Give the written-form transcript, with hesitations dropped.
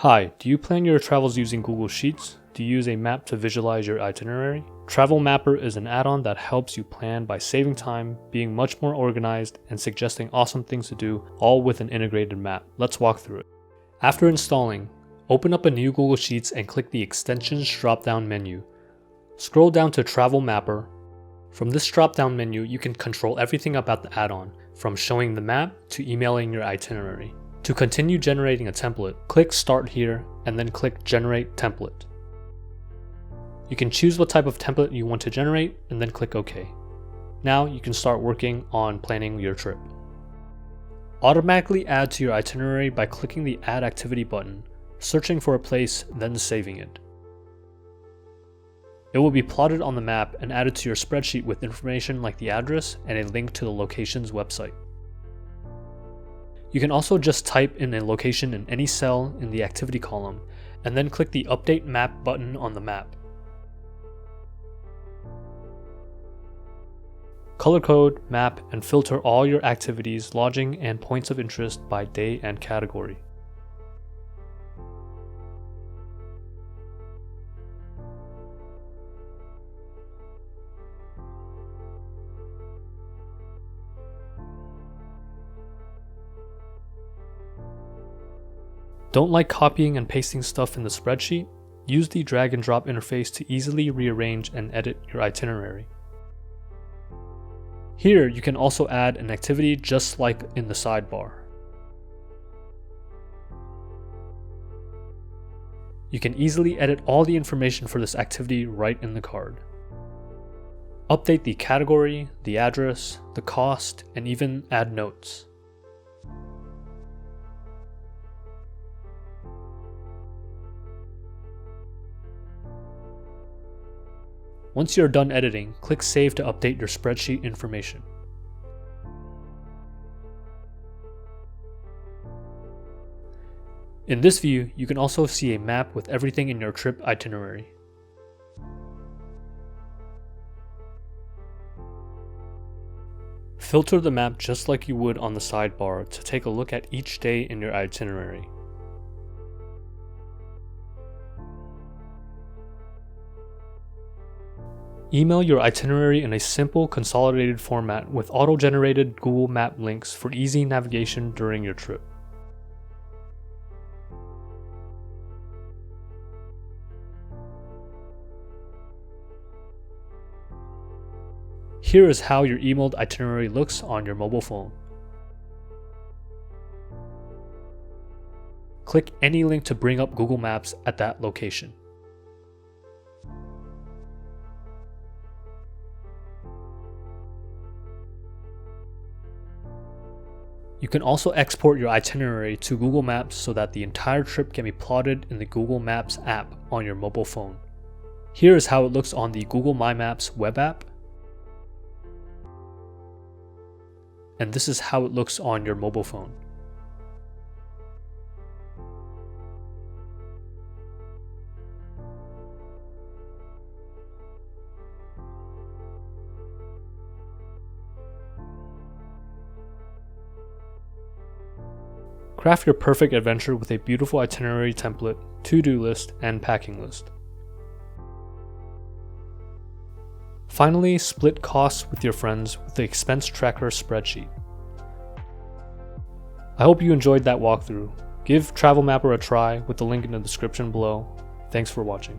Hi, do you plan your travels using Google Sheets? Do you use a map to visualize your itinerary? Travel Mapper is an add-on that helps you plan by saving time, being much more organized, and suggesting awesome things to do, all with an integrated map. Let's walk through it. After installing, open up a new Google Sheets and click the Extensions drop-down menu. Scroll down to Travel Mapper. From this drop-down menu, you can control everything about the add-on, from showing the map to emailing your itinerary. To continue generating a template, click Start here and then click Generate Template. You can choose what type of template you want to generate and then click OK. Now you can start working on planning your trip. Automatically add to your itinerary by clicking the Add Activity button, searching for a place, then saving it. It will be plotted on the map and added to your spreadsheet with information like the address and a link to the location's website. You can also just type in a location in any cell in the activity column, and then click the Update Map button on the map. Color code, map, and filter all your activities, lodging, and points of interest by day and category. Don't like copying and pasting stuff in the spreadsheet? Use the drag and drop interface to easily rearrange and edit your itinerary. Here, you can also add an activity just like in the sidebar. You can easily edit all the information for this activity right in the card. Update the category, the address, the cost, and even add notes. Once you're done editing, click Save to update your spreadsheet information. In this view, you can also see a map with everything in your trip itinerary. Filter the map just like you would on the sidebar to take a look at each day in your itinerary. Email your itinerary in a simple, consolidated format with auto-generated Google Map links for easy navigation during your trip. Here is how your emailed itinerary looks on your mobile phone. Click any link to bring up Google Maps at that location. You can also export your itinerary to Google Maps so that the entire trip can be plotted in the Google Maps app on your mobile phone. Here is how it looks on the Google My Maps web app. And this is how it looks on your mobile phone. Craft your perfect adventure with a beautiful itinerary template, to-do list, and packing list. Finally, split costs with your friends with the expense tracker spreadsheet. I hope you enjoyed that walkthrough. Give Travel Mapper a try with the link in the description below. Thanks for watching.